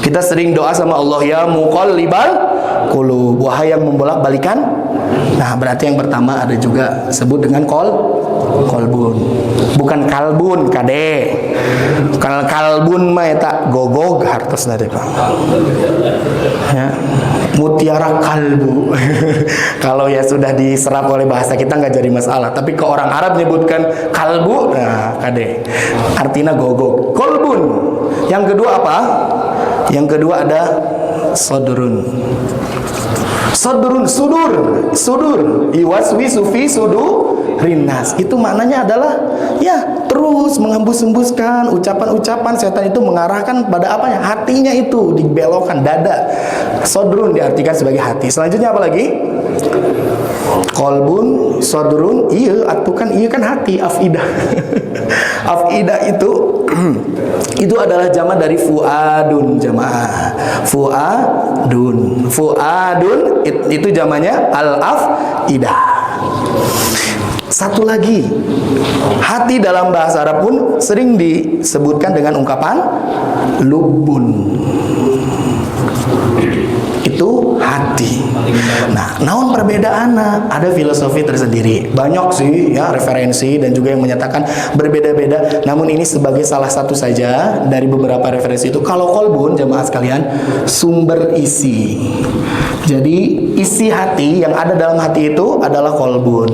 Kita sering doa sama Allah, ya muqallibal qulub, wahai yang membolak-balikan. Nah, berarti yang pertama ada juga sebut dengan kolbun. Bukan kalbun, kade. Kalau kalbun mah eta gogog hartos tadi Pak. Ya. Mutiara kalbu. Kalau ya sudah diserap oleh bahasa kita nggak jadi masalah. Tapi ke orang Arab menyebutkan kalbu, nah kade. Artinya gogog. Kolbun. Yang kedua apa? Yang kedua ada sodurun. Sodurun, sudur. Iwaswisu fi sudurinas. Itu maknanya adalah ya terus menghembus-hembuskan ucapan-ucapan setan itu mengarahkan pada apanya? Hatinya itu dibelokkan, dada. Sodrun diartikan sebagai hati. Selanjutnya apa lagi? Kolbun, sodrun, iya, atukan iya kan hati, afidah. Afidah itu adalah jamak dari fuadun, jamaah. Fuadun itu jamaknya al-afidah. Satu lagi, hati dalam bahasa Arab pun sering disebutkan dengan ungkapan lubun. Itu hati. Nah, naon perbedaannya? Ada filosofi tersendiri. Banyak sih ya referensi dan juga yang menyatakan berbeda-beda. Namun ini sebagai salah satu saja dari beberapa referensi itu. Kalau kolbun, jemaah sekalian, sumber isi. Jadi isi hati yang ada dalam hati itu adalah kolbun.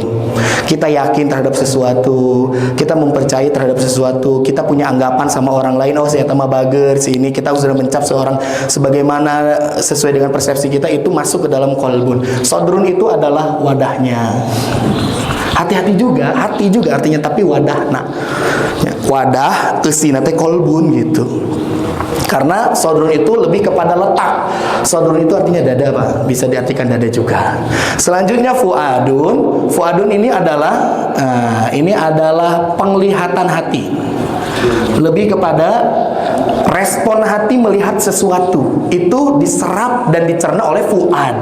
Kita yakin terhadap sesuatu, kita mempercayai terhadap sesuatu, kita punya anggapan sama orang lain. Oh, saya tambah bager sini, kita sudah mencap seorang sebagaimana sesuai dengan persepsi kita, itu masuk ke dalam kolbun. Sodrun itu adalah wadahnya. Hati-hati juga, hati juga artinya, tapi wadah. Nah, wadah isi nate kolbun gitu. Karena sodrun itu lebih kepada letak. Sodrun itu artinya dada, Pak. Bisa diartikan dada juga. Selanjutnya fuadun. Fuadun ini adalah penglihatan hati. Lebih kepada respon hati melihat sesuatu. Itu diserap dan dicerna oleh fuad.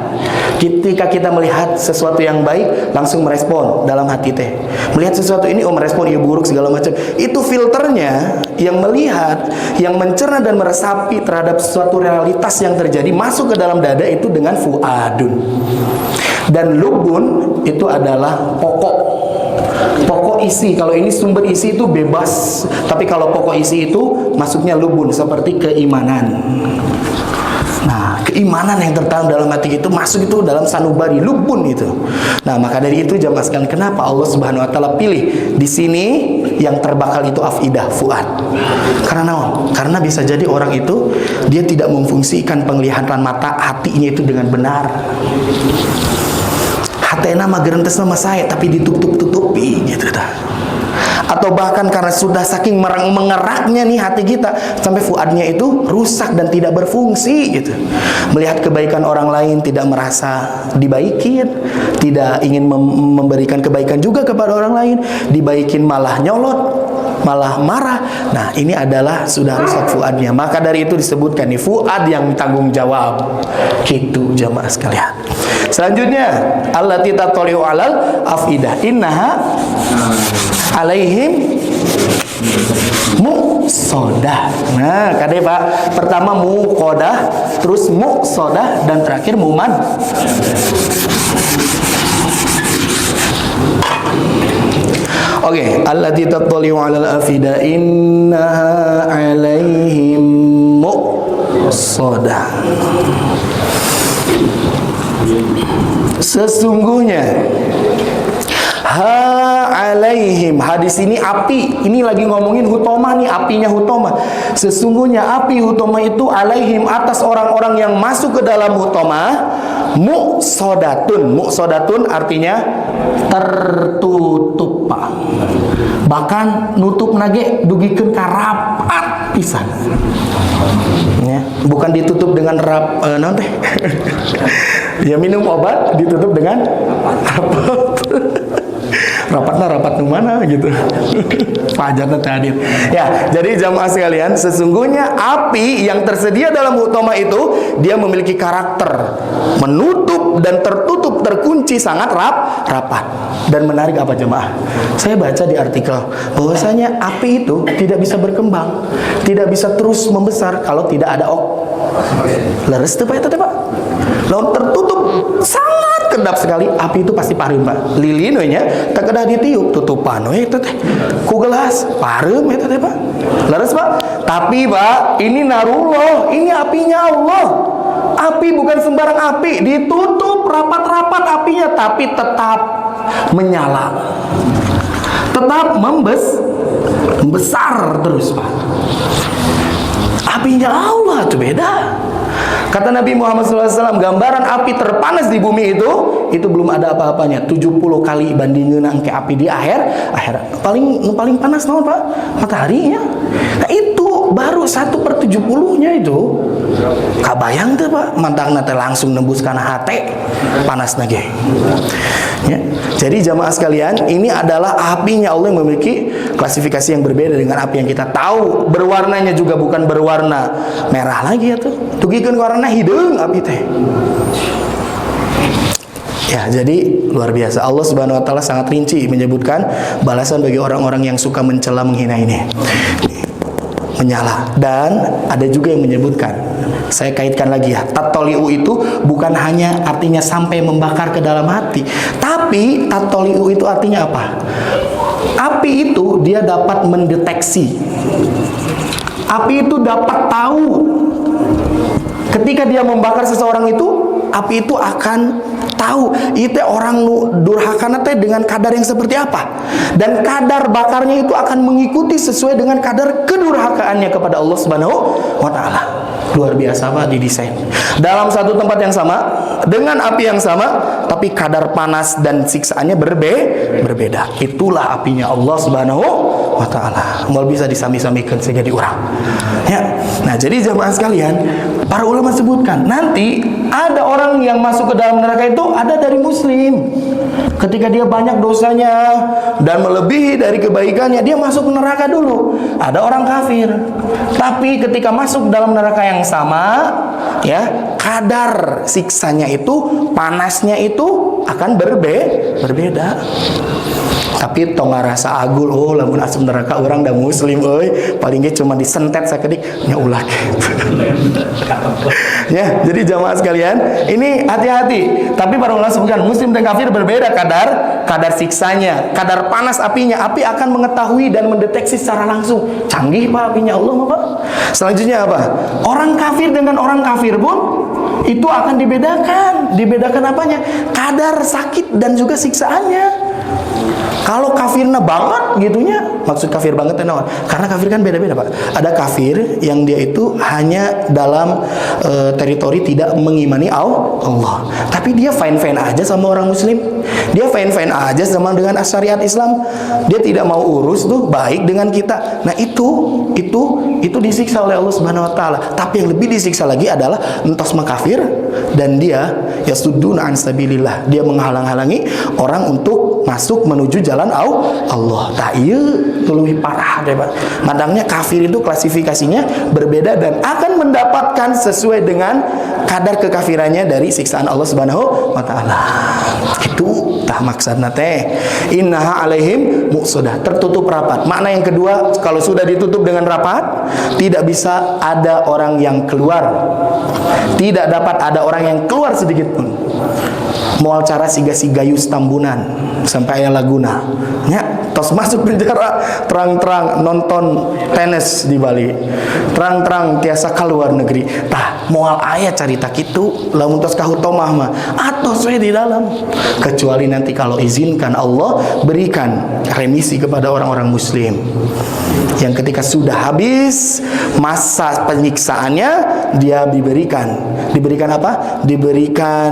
Ketika kita melihat sesuatu yang baik, langsung merespon dalam hati teh. Melihat sesuatu ini, merespon, ya buruk segala macam. Itu filternya yang melihat, yang mencerna dan meresapi terhadap suatu realitas yang terjadi, masuk ke dalam dada itu dengan fuadun. Dan lubun itu adalah pokok isi. Kalau ini sumber isi itu bebas, tapi kalau pokok isi itu masuknya lubun, seperti keimanan. Nah, keimanan yang tertanam dalam hati itu masuk itu dalam sanubari lubun itu. Nah, maka dari itu jamaah sekalian, kenapa Allah Subhanahu wa taala pilih di sini yang terbakal itu afidah, fuad? Karena bisa jadi orang itu dia tidak memfungsikan penglihatan mata hatinya itu dengan benar. Hatena mah gerentes sama saya, tapi ditutup-tutupi gitu dah. Atau bahkan karena sudah saking mengeraknya nih hati kita, sampai fuadnya itu rusak dan tidak berfungsi gitu. Melihat kebaikan orang lain tidak merasa dibaikin, tidak ingin memberikan kebaikan juga kepada orang lain, dibaikin malah nyolot, malah marah. Nah, ini adalah sudah rusak fuadnya. Maka dari itu disebutkan nih, fuad yang tanggung jawab. Gitu jamaah sekalian. Selanjutnya, allati tatali'u 'alal afidah innaha 'alaihim muqsadah. Nah, kade Pak. Pertama muqadah, terus muqsadah, dan terakhir mumad. Oke, allati tattali'u 'alal afida innaha 'alaihim muqsadah. Sesungguhnya alaihim, hadis ini api, ini lagi ngomongin hutoma nih, apinya hutoma. Sesungguhnya api hutoma itu alaihim, atas orang-orang yang masuk ke dalam hutoma, muqsadatun artinya tertutup, Pak. Bahkan nutup nage dugikeun ka rapat pisan. Ya, bukan ditutup dengan naon teh? Ya, minum obat ditutup dengan rapat. Rapat mana gitu. Fajarna hadir. Ya, jadi jamaah sekalian, sesungguhnya api yang tersedia dalam hutama itu dia memiliki karakter menutup dan tertutup, terkunci, sangat rapat. Dan menarik apa jemaah? Saya baca di artikel bahwasanya api itu tidak bisa berkembang, tidak bisa terus membesar kalau tidak ada leres teh Pak, Pak. Lalu tertutup sangat kedap sekali, api itu pasti pareum, Pak. Lilin we nya teu kedah ditiup, tutupan we teh ku gelas, pareum eta teh, Pak. Leres, Pak. Tapi, Pak, ini narullah, ini apinya Allah. Api bukan sembarang api, ditutup rapat-rapat apinya, tapi tetap menyala. Tetap membesar terus, Pak. Apinya Allah itu beda. Kata Nabi Muhammad SAW, gambaran api terpanas di bumi itu belum ada apa-apanya. 70 kali bandingin ke api di akhirat. Paling panas naon, Pak? Mataharinya. Nah, itu baru 1/70-nya itu. Kabayang tuh, Pak, mantangna teh langsung nembus kana hate panas nage. Ya. Jadi jamaah sekalian, ini adalah apinya Allah yang memiliki klasifikasi yang berbeda dengan api yang kita tahu. Berwarnanya juga bukan berwarna merah lagi ya tuh. Tugikeun warna hidung api teh. Ya, jadi luar biasa. Allah Subhanahu wa taala sangat rinci menyebutkan balasan bagi orang-orang yang suka mencela, menghina ini. Menyala. Dan ada juga yang menyebutkan, saya kaitkan lagi ya, tatoliu itu bukan hanya artinya sampai membakar ke dalam hati, tapi tatoliu itu artinya apa? Api itu dia dapat mendeteksi. Api itu dapat tahu ketika dia membakar seseorang itu, api itu akan tahu itu orang durhaka teh dengan kadar yang seperti apa, dan kadar bakarnya itu akan mengikuti sesuai dengan kadar kedurhakaannya kepada Allah Subhanahu wa taala. Luar biasa Pak didesain. Dalam satu tempat yang sama, dengan api yang sama, tapi kadar panas dan siksaannya berbeda. Itulah apinya Allah Subhanahu wa taala. Mau bisa disami-samikan saja jadi orang. Ya. Nah, jadi jamaah sekalian, para ulama sebutkan nanti ada orang yang masuk ke dalam neraka itu ada dari muslim. Ketika dia banyak dosanya dan melebihi dari kebaikannya, dia masuk neraka dulu. Ada orang kafir. Tapi ketika masuk dalam neraka yang sama, ya, kadar siksanya itu, panasnya itu akan berbeda. Tapi tong rasa agul, oh lamun asup neraka orang dah muslim euy, paling ge cuma disentet sakedik nya ulah gitu. Ya, jadi jamaah sekalian, ini hati-hati. Tapi para ulama sebutkan muslim dan kafir berbeda kadar siksanya, kadar panas apinya. Api akan mengetahui dan mendeteksi secara langsung. Canggih Pak apinya Allah, Pak. Selanjutnya apa? Orang kafir dengan orang kafir pun itu akan dibedakan. Dibedakan apanya? Kadar sakit dan juga siksaannya. Kalau kafirnya banget gitunya, maksud kafir banget naon? Karena kafir kan beda-beda Pak. Ada kafir yang dia itu hanya dalam teritori tidak mengimani Allah, tapi dia fine-fine aja sama orang muslim. Dia fine-fine aja sama dengan syariat Islam. Dia tidak mau urus tuh baik dengan kita. Nah, itu disiksa oleh Allah Subhanahu wa taala. Tapi yang lebih disiksa lagi adalah entos kafir dan dia yasudduna an sabilillah. Dia menghalang-halangi orang untuk masuk menuju jalan Allah. Tah ieu lebih parah deh Pak. Madangnya kafir itu klasifikasinya berbeda dan akan mendapatkan sesuai dengan kadar kekafirannya dari siksaan Allah Subhanahu wa taala. Itu tah maksudna teh. Innaha alaihim muqsadah, tertutup rapat. Makna yang kedua, kalau sudah ditutup dengan rapat, tidak bisa ada orang yang keluar. Tidak dapat ada orang yang keluar sedikit pun. Moal cara siga-sigayus tambunan sampai aya laguna. Nya tos masuk penjara, terang-terang nonton tenis di Bali. Terang-terang tiasa keluar negeri. Tah moal aya carita kitu lamun tos ka hutomah mah atos we di dalam. Kecuali nanti kalau izinkan Allah berikan remisi kepada orang-orang muslim. Yang ketika sudah habis masa penyiksaannya, dia diberikan apa? Diberikan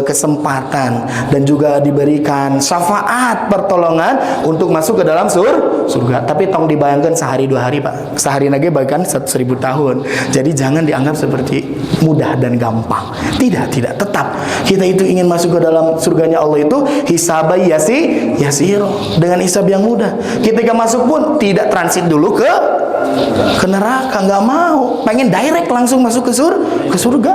kesempatan dan juga diberikan syafaat pertolongan untuk masuk ke dalam surga. Tapi tong dibayangkan sehari 2 hari Pak. Sehari lagi bahkan 1000 tahun. Jadi jangan dianggap seperti mudah dan gampang. Tidak. Tetap kita itu ingin masuk ke dalam surganya Allah itu hisabai yasir, dengan hisab yang mudah. Ketika masuk pun tidak transit dulu ke neraka, nggak mau, pengen direct langsung masuk ke surga.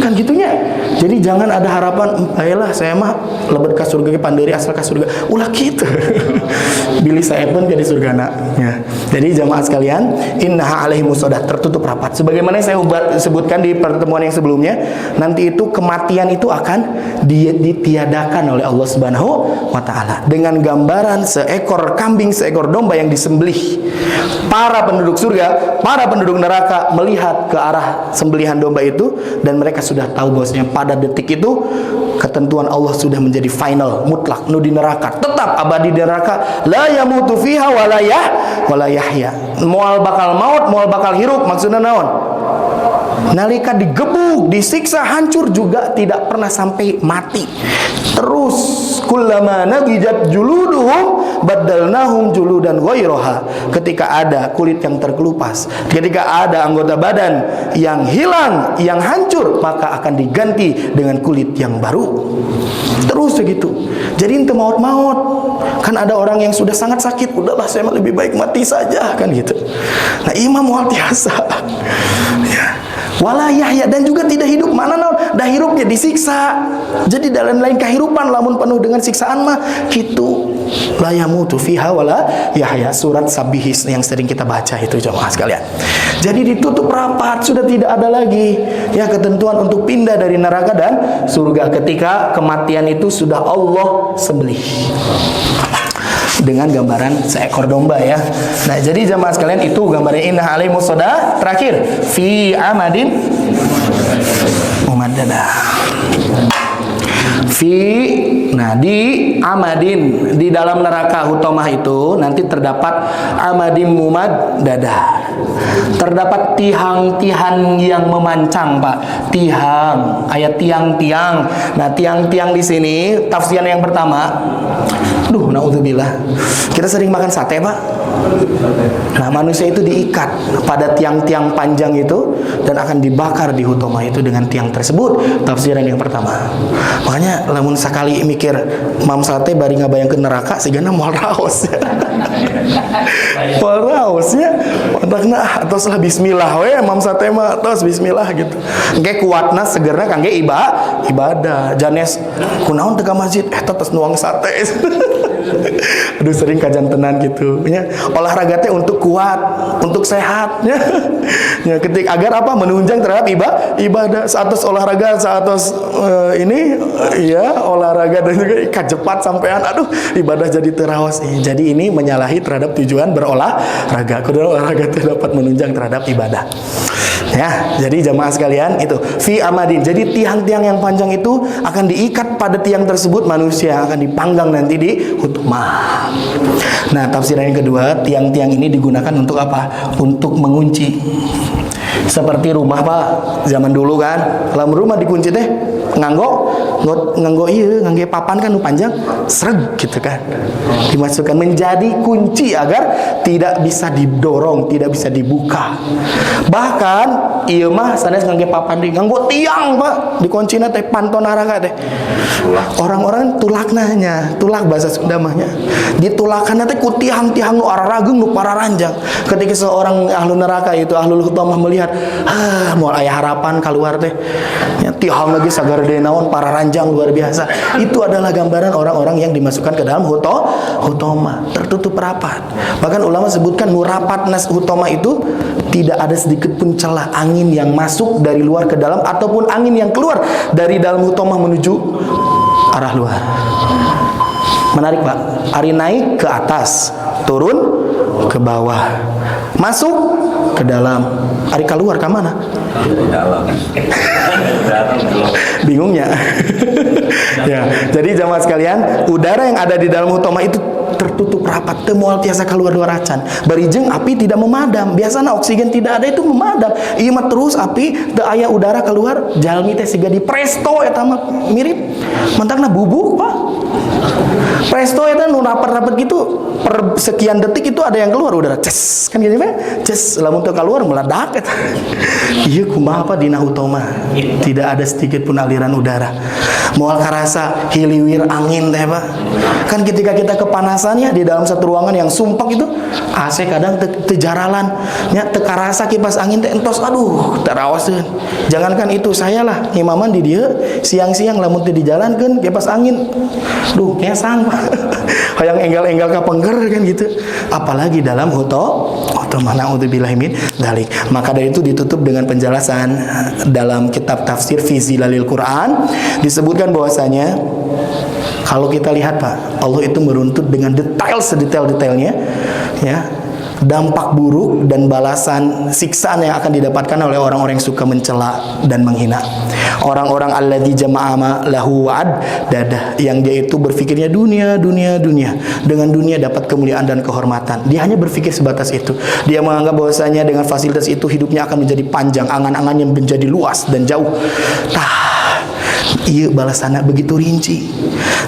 Kan gitunya. Jadi jangan ada harapan, ayolah saya mah lebet ke surga ke pandiri asal ke surga. Ulah gitu. Bilih saya pun jadi surgana. Ya. Jadi jamaah sekalian, innaha alaihi musadah, tertutup rapat. Sebagaimana saya sebutkan di pertemuan yang sebelumnya, nanti itu kematian itu akan ditiadakan oleh Allah Subhanahu wa taala dengan gambaran seekor kambing, seekor domba yang disembelih. Para penduduk surga, para penduduk neraka melihat ke arah sembelihan domba itu dan mereka sudah tahu bahwasanya pada detik itu ketentuan Allah sudah menjadi final, mutlak. Nu di neraka tetap abadi di neraka, la yamutu fiha wala yahya. Moal bakal maut, moal bakal hirup, maksudnya naon? Nalika digebuk, disiksa, hancur juga tidak pernah sampai mati. Terus kullama nabijat juluduhum badalnahum juludan ghairaha. Ketika ada kulit yang terkelupas, ketika ada anggota badan yang hilang, yang hancur, maka akan diganti dengan kulit yang baru. Terus begitu. Jadi ente maut-maut. Kan ada orang yang sudah sangat sakit, udahlah saya lebih baik mati saja, kan gitu. Nah, imam mual tiasa. Ya. Wala yahya, dan juga tidak hidup. Mana naon? dah hirupnya disiksa. Jadi dalam lain kehidupan lamun penuh dengan siksaan mah kitu. La yamutu fiha wala yahya, surat Sabihis yang sering kita baca itu jemaah sekalian. Jadi ditutup rapat, sudah tidak ada lagi ya ketentuan untuk pindah dari neraka dan surga ketika kematian itu sudah Allah sembelih dengan gambaran seekor domba ya. Nah, jadi jemaah sekalian itu gambarnya inna alaihimus soda terakhir fi amadin mumaddadah. Nah di amadin, di dalam neraka hutomah itu nanti terdapat amadim mumad dadah, terdapat tiang-tiang yang memancang Pak, tiang, ayat tiang-tiang. Nah tiang-tiang di sini tafsiran yang pertama, naudzubillah, kita sering makan sate Pak. Nah manusia itu diikat pada tiang-tiang panjang itu dan akan dibakar di hutomah itu dengan tiang tersebut. Tafsiran yang pertama. Makanya lamun sekali mikir mam sate bari ngabayangkeun neraka sigana moal raos. Moal raos ya. Antakna atos lah bismillah we mam sate mah atos bismillah gitu. Engke kuatna segerna kangge ibadah. Janes kunaon teu ka masjid tos nuang sate. Aduh sering kajan tenan gitu ya. Olahraga teh untuk kuat, untuk sehat ya. Ya ketik agar apa menunjang terhadap ibadah. Saatos olahraga, saatos ini ya olahraga dan juga kajepat sampean aduh ibadah jadi terawas. Jadi ini menyalahi terhadap tujuan berolahraga. Kudu olahraga itu dapat menunjang terhadap ibadah. Ya, jadi jamaah sekalian itu fi amadin. Jadi tiang-tiang yang panjang itu akan diikat pada tiang tersebut, manusia akan dipanggang nanti di hutomah. Nah, tafsiran yang kedua, tiang-tiang ini digunakan untuk apa? Untuk mengunci. Seperti rumah Pak, zaman dulu kan, dalam rumah dikunci teh nganggo iya, ngangge papan kan nu panjang, sreg gitu kan. Dimasukkan menjadi kunci agar tidak bisa didorong, tidak bisa dibuka. Bahkan ieu mah sanes ngangge papan di nganggo tiang Pak, dikuncina teh panton neraka teh. Orang-orang tulaknanya, tulak bahasa Sunda mahnya. Ditulakanna teh ku tiang-tiang nu ararageung nu pararanjang. Ketika seorang ahlu neraka itu ahlul hutamah melihat, moal aya harapan keluar teh. Ya, tiang lagi sagar deui naon pararanjang luar biasa. Itu adalah gambaran orang-orang yang dimasukkan ke dalam hutomah, tertutup rapat. Bahkan ulama sebutkan murapat nas hutomah itu tidak ada sedikit pun celah angin yang masuk dari luar ke dalam ataupun angin yang keluar dari dalam hutomah menuju arah luar. Menarik Pak. Ari naik ke atas, turun ke bawah, masuk ke dalam. Ari keluar ke mana? Di dalam. Bingungnya. Ya, jadi jamaah sekalian, udara yang ada di dalam hutomah itu tertutup rapat, teu moal tiasa keluar acan. Barijeng api tidak memadam. Biasanya oksigen tidak ada itu memadam. Ieu mah terus api teu aya udara keluar, jalmi teh siga di presto eta mah mirip mentangna bubuk Pak. Presto eta nu rapat-rapat gitu per sekian detik itu ada yang keluar udara. Ces kan gitu mah. Ces lamun teu keluar meledak eta. Ieu kumaha apa dina hutomah? Tidak ada sedikit pun aliran udara. Moal karasa hiliwir angin teh Pak. Kan ketika kita kepanasan ya di dalam satu ruangan yang sumpek itu AC kadang teu jaralan nya teu karasa kipas angin teh entos aduh terawaseun. Jangankan itu saya lah imaman di dieu siang-siang lamun teu dijalankeun kipas angin. Duh kesang hayang enggal-enggal ka pengker kan gitu. Apalagi dalam hutomah naudzubillahi min dzalik. Maka dari itu ditutup dengan penjelasan dalam kitab tafsir fi zilalil Quran disebutkan bahwasanya kalau kita lihat Pak, Allah itu meruntut dengan detail sedetail-detailnya ya, dampak buruk dan balasan siksaan yang akan didapatkan oleh orang-orang yang suka mencela dan menghina. Orang-orang alladzi jama'a lahu wa'ad dadah, yang dia itu berpikirnya dunia. Dengan dunia dapat kemuliaan dan kehormatan. Dia hanya berpikir sebatas itu. Dia menganggap bahwasanya dengan fasilitas itu hidupnya akan menjadi panjang, angan-angannya menjadi luas dan jauh. Iya balasannya begitu rinci.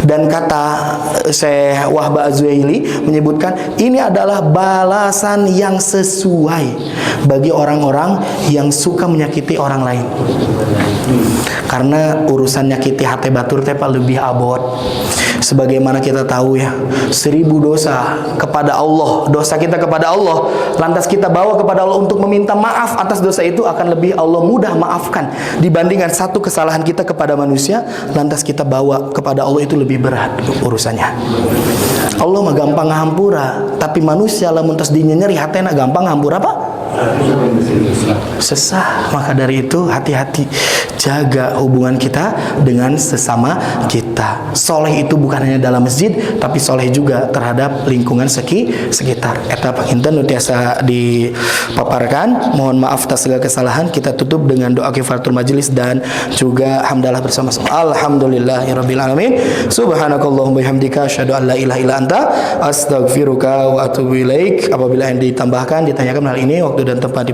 Dan kata Syekh Wahbah Az-Zuhaili menyebutkan ini adalah balasan yang sesuai bagi orang-orang yang suka menyakiti orang lain. Karena urusan nyakiti hati batur teh lebih abot. Sebagaimana kita tahu ya, 1000 dosa kepada Allah, dosa kita kepada Allah, lantas kita bawa kepada Allah untuk meminta maaf atas dosa itu, akan lebih Allah mudah maafkan dibandingkan satu kesalahan kita kepada manusia, lantas kita bawa kepada Allah itu lebih berat urusannya. Allah mah gampang ngahampura, tapi manusia lamun tos dinyeri hatena gampang ngahampura apa? Sesah. Maka dari itu hati-hati, jaga hubungan kita dengan sesama kita. Soleh itu bukan hanya dalam masjid, tapi soleh juga terhadap lingkungan sekitar. Eta panginten nu tiasa dipaparkan. Mohon maaf atas segala kesalahan. Kita tutup dengan doa kifaratul majelis dan juga hamdalah bersama-sama. Alhamdulillahirabbil alamin. Subhanakallahumma bihamdika asyhadu an la ilaha illa anta astaghfiruka wa atubu ilaik. Apabila yang ditambahkan, ditanyakan hal ini, waktu dan tempat